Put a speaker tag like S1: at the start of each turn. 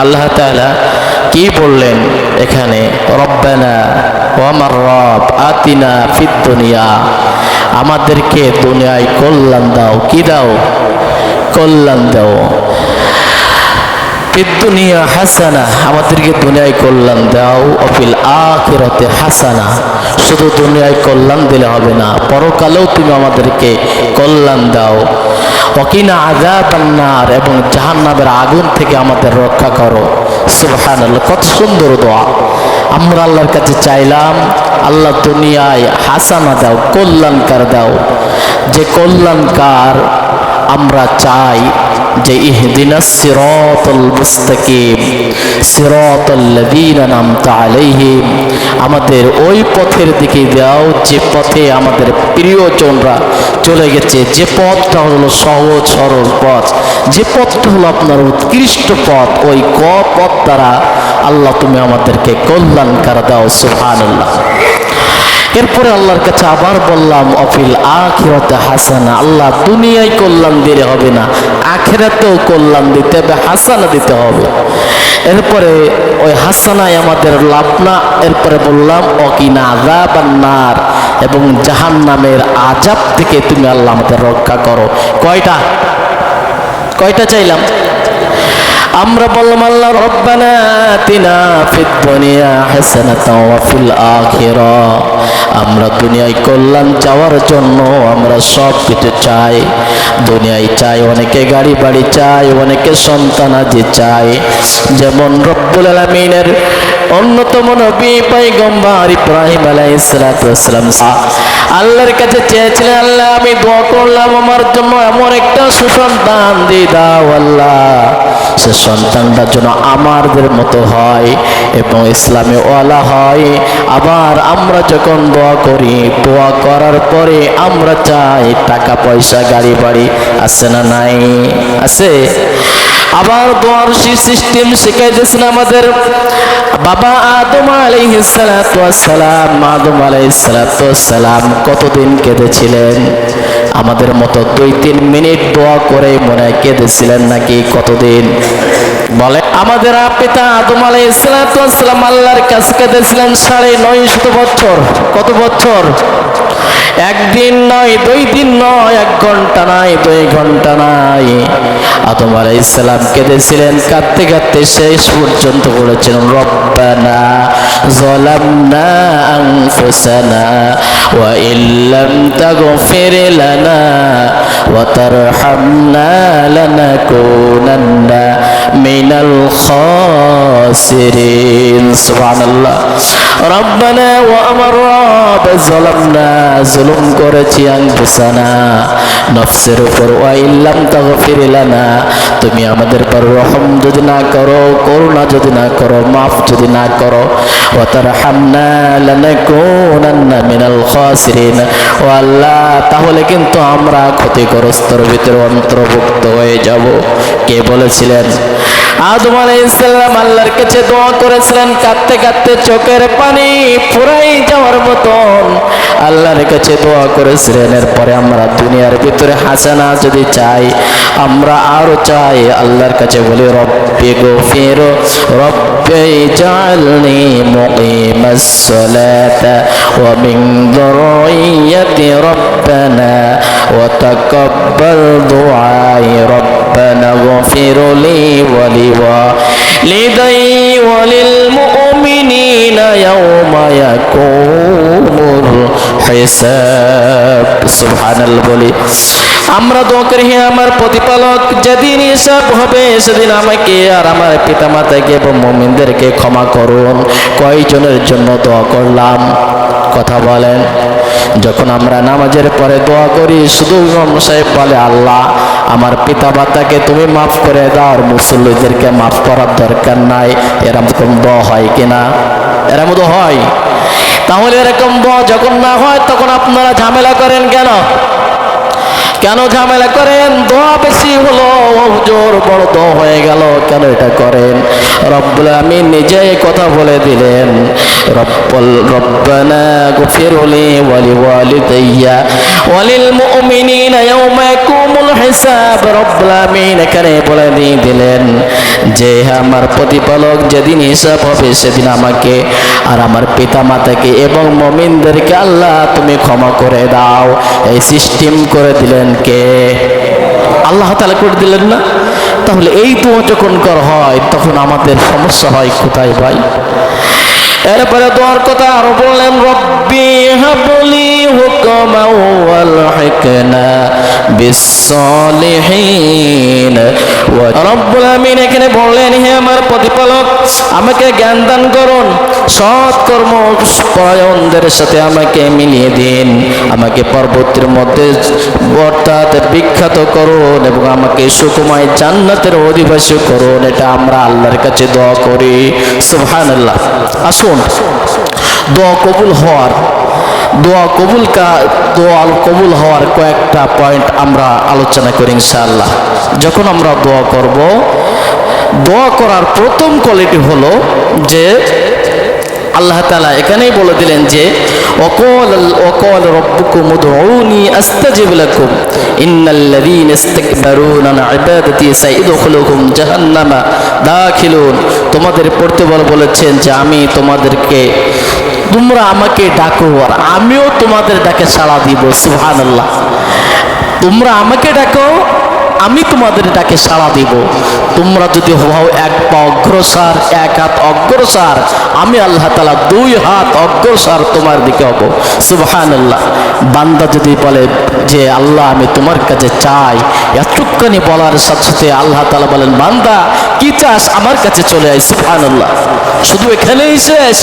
S1: আল্লাহ তাআলা কি বললেন এখানে? রব্বানা ওয়া আমার রব আতিনা ফিদ দুনিয়া, আমাদেরকে দুনিয়ায় কল্যাণ দাও। কি দাও? কল্যাণ দাও। ফিদ দুনিয়া হাসানা, আমাদেরকে দুনিয়ায় কল্যাণ দাও। অফিল আখিরাতে হাসানা, শুধু দুনিয়ায় কল্যাণ দিলে হবে না, পরকালেও তুমি আমাদেরকে কল্যাণ দাও। ওয়াকিনা আযাবান নার, এবং জাহান্নামের আগুন থেকে আমাদের রক্ষা করো। সুবহানাল্লাহ, কত সুন্দর দোয়া। আমরা আল্লাহর কাছে চাইলাম, আল্লাহ দুনিয়ায় হাসানা দাও, কল্যাণকার দাও। যে কল্যাণকার আমরা চাই, যে ইহদিনাস সিরাতাল মুস্তাকিম সিরাতাল লাযীনা আন'আমতা আলাইহিম, আমাদের ওই পথের দিকে দাও যে পথে আমাদের প্রিয়জনরা চলে গেছে, যে পথটা হলো সহজ সরল পথ, যে পথটা হলো আপনার উৎকৃষ্ট পথ, ওই পথ দ্বারা আল্লাহ তুমি আমাদেরকে কল্যাণকার দাও। সুবহানাল্লাহ। এরপরে আল্লাহর কাছে আবার বললাম অফিল আখিরাতে হাসানা, আল্লাহ দুনিয়ায় কল্যাণ দিলে হবে না, আখিরাতেও কল্যাণ দিতে হবে, হাসানা দিতে হবে। এরপরে ওই হাসানায় আমাদের লাভ না। এরপরে বললাম ওয়াকিনা আযাবান নার, এবং জাহান্নামের আযাব থেকে তুমি আল্লাহ আমাদের রক্ষা করো। কয়টা চাইলাম? আমরা বললাম আল্লাহ রব্বানা আতিনা ফিদ দুনিয়া হাসানাতাও ওয়া ফিল আখিরাহ, আমরা দুনিয়ায় কল্যাণ চাওয়ার জন্য আমরা সব কিছু চাই। দুনিয়ায় চাই, অনেকে গাড়ি বাড়ি চাই, অনেকে সন্তানাদি চাই। যেমন রব্বুল আলামিনের অন্যতম নবী পয়গম্বর ইব্রাহিম আলাইহিস সালাতু ওয়াস সালাম আল্লাহর কাছে চেয়েছিলেন, আল্লাহ আমি দোয়া করলাম আমার জন্য এমন একটা সুসন্তান দিয়ে দাও আল্লাহ, সে সন্তানটা যেন আমাদের মতো হয় এবং ইসলামে ওয়ালা হয়। আবার আমরা যখন দোয়া করি, দোয়া করার পরে আমরা চাই টাকা পয়সা গাড়ি বাড়ি, আছে না নাই? আছে। আবার দোয়ার সিস্টেম শিখাই দিয়েছেন আমাদের বাবা আদম আলাইহিস সালাতু ওয়াস সালাম। আদম আলাইহিস সালাতু ওয়াস সালাম কতদিন কেঁদেছিলেন? আমাদের মতো 2-3 মিনিট দোয়া করে মনে হয় কেঁদেছিলেন নাকি? কতদিন বলে? আমাদের পিতা আদম আলাইহিস সালাতু ওয়াস সালাম আল্লাহর কাছে কেঁদেছিলেন 950 বছর। কত বছর? একদিন নয়, 2 দিন নয়, 1 ঘন্টা নয়, 2 ঘন্টা নয়। আদম আলাইহিস সালাম কেঁদেছিলেন, কাঁদতে কাঁদতে শেষ পর্যন্ত বলেছিলেন রব্বানা যালামনা আনফুসানা ওয়া ইল্লাম তাগফির লানা ওয়া তারহামনা লানাকুনান্না মিনাল খাসিরিন। সুবহানাল্লাহ। রব্বানা ওয়া আমার রব যালামনা, জুলুম করেছি, আনফুসানা, নফসের উপর, ওয়া ইল্লাম তাগফির লানা, তুমি আমাদের পর রহম যদি না করো, করুণা যদি না করো, মাফ যদি না করো, ওয়া তারহামনা লানাকুনান্না মিনাল খাসিরিন, ও আল্লাহ তাহলে কিন্তু আমরা ক্ষতিগ্রস্তর ভিতরে অন্তর্ভুক্ত হয়ে যাব। কে বলেছিলেন? আদম আলাইহিস সালাম আল্লাহর কাছে দোয়া করেছিলেন, কাঁদতে কাঁদতে চোখের পানি ফুরাই যাওয়ার মতন আল্লাহর কাছে দোয়া করেছিলেন। এরপরে আমরা দুনিয়ার ভিতরে হাসানা যদি চাই, আমরা আরো চাই, আল্লাহর কাছে বলি রব্বি গফির রব্বি জাআলনি মুকিমাস সালাতা ওয়া মিন যুররিয়্যাতি রব্বানা ওয়া তাকাব্বাল দুআই রব্বানা গফির লি ওয়া লিওয়ালিদাই ওয়া লিল মুমিনিনা ইয়াওমা ইয়াকুমুল হিসাব। সুবহানাল্লাহ বলি। আমরা দোয়া করি, হে আমার প্রতিপালক, যেদিন হিসাব হবে সেদিন আমাকে আর আমার পিতামাতাকে এবং মুমিনদেরকে ক্ষমা করুন। কয়জনের জন্য দোয়া করলাম? কথা বলেন। যখন আমরা নামাজের পরে দোয়া করি, শুধু ইমাম সাহেব বলে আল্লাহ আমার পিতামাতাকে তুমি মাফ করে দাও, আর মুসল্লিদেরকে মাফ করার দরকার নাই, এরকম দোয়া হয় কিনা? এরকম তো হয়। তাহলে এরকম দোয়া যখন না হয়, তখন আপনারা ঝামেলা করেন কেন? কেন ঝামেলা করেন? দোয়া বেশি হলো, হুজুর বড় দোয়া হয়ে গেল, কেন এটা করেন? রব্বুল আমিন নিজেই কথা বলে দিলেন, রব্বানা গফিরলি ওয়া লিওয়ালিদাইয়া ওয়া লিল মুমিনিনা ইয়াওমা ইয়াকুমুল হিসাব। রব্বুল আমিন এখানে বলে দিয়ে দিলেন যে আমার প্রতিপালক যেদিন হিসাব হবে সেদিন আমাকে আর আমার পিতামাতাকে এবং মুমিনদেরকে আল্লাহ তুমি ক্ষমা করে দাও। এই সিস্টেম করে দিলেন কে? আল্লাহ তাআলা করে দিলেন না? তাহলে এই দোয়া যখন করা হয় তখন আমাদের সমস্যা হয় কোথায় ভাই? এরপরে দোয়ার কথা আরো বললেন, রব্বি হাবলি হুকমান ওয়ালহিকনা বিসসালিহিন। রব্বুল আমিন এখানে বললেন, হে আমার প্রতিপালক আমাকে জ্ঞান দান করুন, সৎ কর্ম পরায়ণদের সাথে আমাকে মিলিয়ে দিন, আমাকে পর্বতের মধ্যে অর্থাৎ বিখ্যাত করুন এবং আমাকে সুকুমায় জান্নাতের অধিবাসী করুন। এটা আমরা আল্লাহর কাছে দোয়া করি। সুবহানাল্লাহ। আসুন দোয়া কবুল হওয়ার কয়েকটা পয়েন্ট আমরা আলোচনা করি ইনশাআল্লাহ। যখন আমরা দোয়া করব, দোয়া করার প্রথম কোয়ালিটি হলো যে আল্লাহ তাআলা এখানেই বলে দিলেন যে ওয়াকাল রাব্বুকুম উদউনি আস্তাজিব লাকুম ইন্নাল্লাযীনা ইসতাকবারুনা আন ইবাদাতি সাইয়্যুদখুলুহুম জাহান্নামা দাখিলুন। তোমাদের পড়তে বলেছেন যে তোমরা আমাকে ডাকো আর আমিও তোমাদের ডাকে সাড়া দিব। সুবহানাল্লাহ। তোমরা আমাকে ডাকো, আমি তোমাদের ডাকে সাড়া দিব। তোমরা যদি হও এক পা অগ্রসর, এক হাত অগ্রসর, আমি আল্লাহ তাআলা দুই হাত অগ্রসর তোমার দিকে হব। সুবহানাল্লাহ। বান্দা যদি বলে যে আল্লাহ আমি তোমার কাছে চাই, এতটুকুনি বলার সাথে সাথে আল্লাহ তাআলা বলেন, বান্দা কি চাস আমার কাছে চলে আয়। সুবহানাল্লাহ। শুধু এখানেই শেষ?